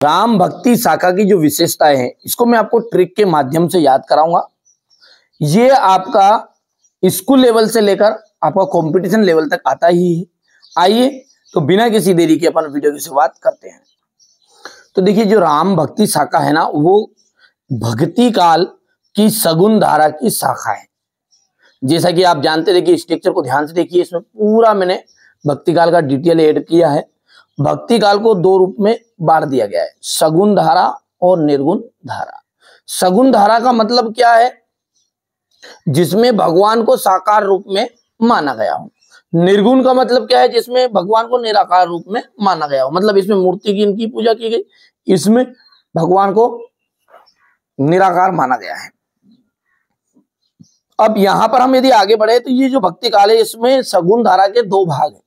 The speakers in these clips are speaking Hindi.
राम भक्ति शाखा की जो विशेषताएं हैं इसको मैं आपको ट्रिक के माध्यम से याद कराऊंगा। ये आपका स्कूल लेवल से लेकर आपका कंपटीशन लेवल तक आता ही है। आइए तो बिना किसी देरी के अपन वीडियो की शुरुआत करते हैं। तो देखिए, जो राम भक्ति शाखा है ना, वो भक्ति काल की सगुण धारा की शाखा है। जैसा कि आप जानते, देखिए स्ट्रक्चर को ध्यान से देखिए, इसमें पूरा मैंने भक्ति काल का डिटेल ऐड किया है। भक्ति काल को दो रूप में बांट दिया गया है, सगुण धारा और निर्गुण धारा। सगुण धारा का मतलब क्या है? जिसमें भगवान को साकार रूप में माना गया हो। निर्गुण का मतलब क्या है? जिसमें भगवान को निराकार रूप में माना गया हो, मतलब इसमें मूर्ति की इनकी पूजा की गई, इसमें भगवान को निराकार माना गया है। अब यहां पर हम यदि आगे बढ़े तो ये जो भक्ति काल है इसमें सगुण धारा के दो भाग है।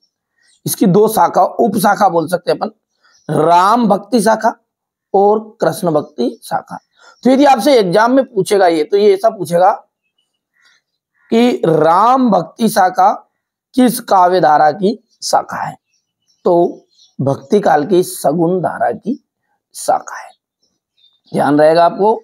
इसकी दो शाखा, उप शाखा बोल सकते हैं अपन, राम भक्ति शाखा और कृष्ण भक्ति शाखा। तो यदि आपसे एग्जाम में पूछेगा ये, तो ये ऐसा पूछेगा कि राम भक्ति शाखा किस काव्य धारा की शाखा है? तो भक्ति काल की सगुण धारा की शाखा है। ध्यान रहेगा आपको।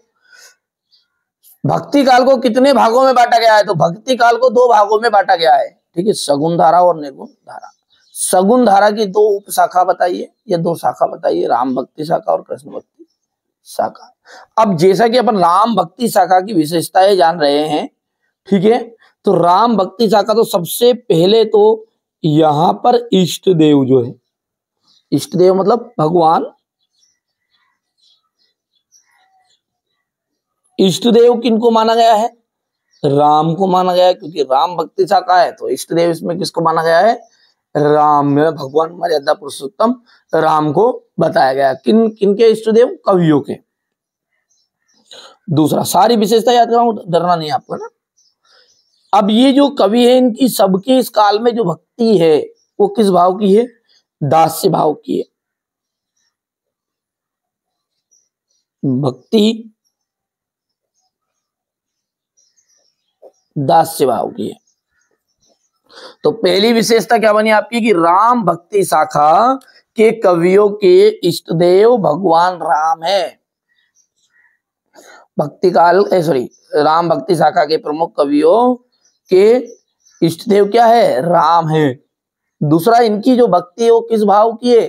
भक्ति काल को कितने भागों में बांटा गया है? तो भक्ति काल को दो भागों में बांटा गया है, ठीक है, सगुण धारा और निर्गुण धारा। सगुण धारा की दो उप शाखा बताइए, या दो शाखा बताइए, राम भक्ति शाखा और कृष्ण भक्ति शाखा। अब जैसा कि अपन राम भक्ति शाखा की विशेषताएं जान रहे हैं, ठीक है, तो राम भक्ति शाखा तो सबसे पहले तो यहां पर इष्ट देव जो है, इष्ट देव मतलब भगवान, इष्ट देव किनको माना गया है? राम को माना गया है, क्योंकि राम भक्ति शाखा है तो इष्ट देव इसमें किसको माना गया है? राम में भगवान मर्यादा पुरुषोत्तम राम को बताया गया। किन किनके इष्ट देव? कवियों के। दूसरा, सारी विशेषता याद कराऊं, डरना नहीं आपको ना। अब ये जो कवि है, इनकी सबके इस काल में जो भक्ति है वो किस भाव की है? दास्य भाव की है। भक्ति दास्य भाव की है। तो पहली विशेषता क्या बनी आपकी कि राम भक्ति शाखा के कवियों के इष्ट देव भगवान राम है। भक्ति काल राम भक्ति शाखा के प्रमुख कवियों के इष्ट देव क्या है? राम है। दूसरा, इनकी जो भक्ति है वो किस भाव की है?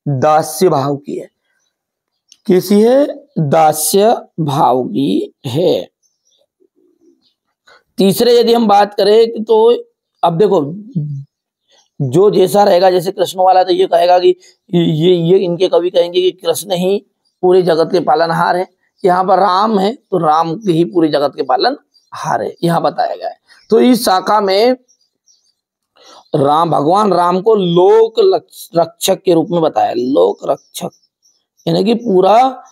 दास्य भाव की है। किसी है? दास्य भाव की है। तीसरे यदि हम बात करें तो अब देखो, जो जैसा रहेगा, जैसे कृष्ण वाला तो ये कहेगा कि ये इनके कवि कहेंगे कि कृष्ण ही पूरे जगत के पालनहार है। यहाँ पर राम है तो राम ही पूरे जगत के पालनहार है, यहाँ बताया गया है। तो इस शाखा में भगवान राम को लोक रक्षक के रूप में बताया। लोक रक्षक यानी कि पूरा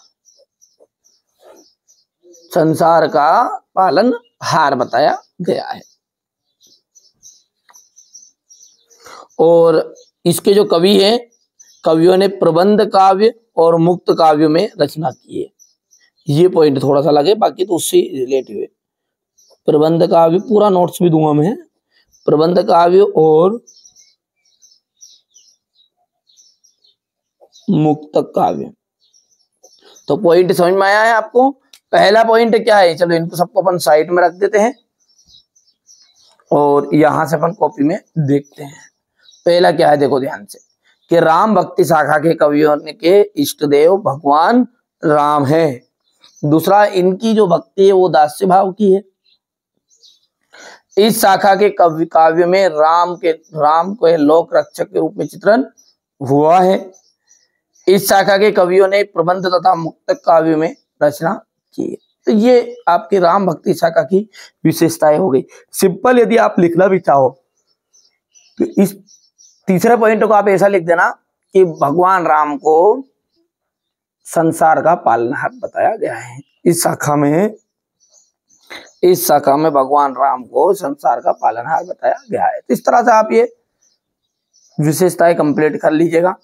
संसार का पालनहार बताया गया है। और इसके जो कवि हैं, कवियों ने प्रबंध काव्य और मुक्त काव्यों में रचना की है। ये पॉइंट थोड़ा सा लगे, बाकी तो उससे रिलेटिव है। प्रबंध काव्य, पूरा नोट्स भी दूंगा मैं, प्रबंध काव्य और मुक्त काव्य। तो पॉइंट समझ में आया है आपको? पहला पॉइंट क्या है? चलो इनको सबको अपन साइड में रख देते हैं और यहां से अपन कॉपी में देखते हैं। पहला क्या है, देखो ध्यान से, कि राम भक्ति शाखा के कवियों के इष्ट देव भगवान राम है। दूसरा, इनकी जो भक्ति है वो दास्य भाव की है। इस शाखा के काव्य में राम को लोक रक्षक के रूप में चित्रण हुआ है। इस शाखा के कवियों ने प्रबंध तथा मुक्त काव्य में रचना की है। तो ये आपके राम भक्ति शाखा की विशेषताएं हो गई। सिंपल यदि आप लिखना भी चाहो तो इस तीसरे पॉइंट को आप ऐसा लिख देना कि भगवान राम को संसार का पालनहार बताया गया है। इस शाखा में भगवान राम को संसार का पालनहार बताया गया है। तो इस तरह से आप ये विशेषताएं कंप्लीट कर लीजिएगा।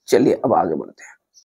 चलिए अब आगे बढ़ते हैं।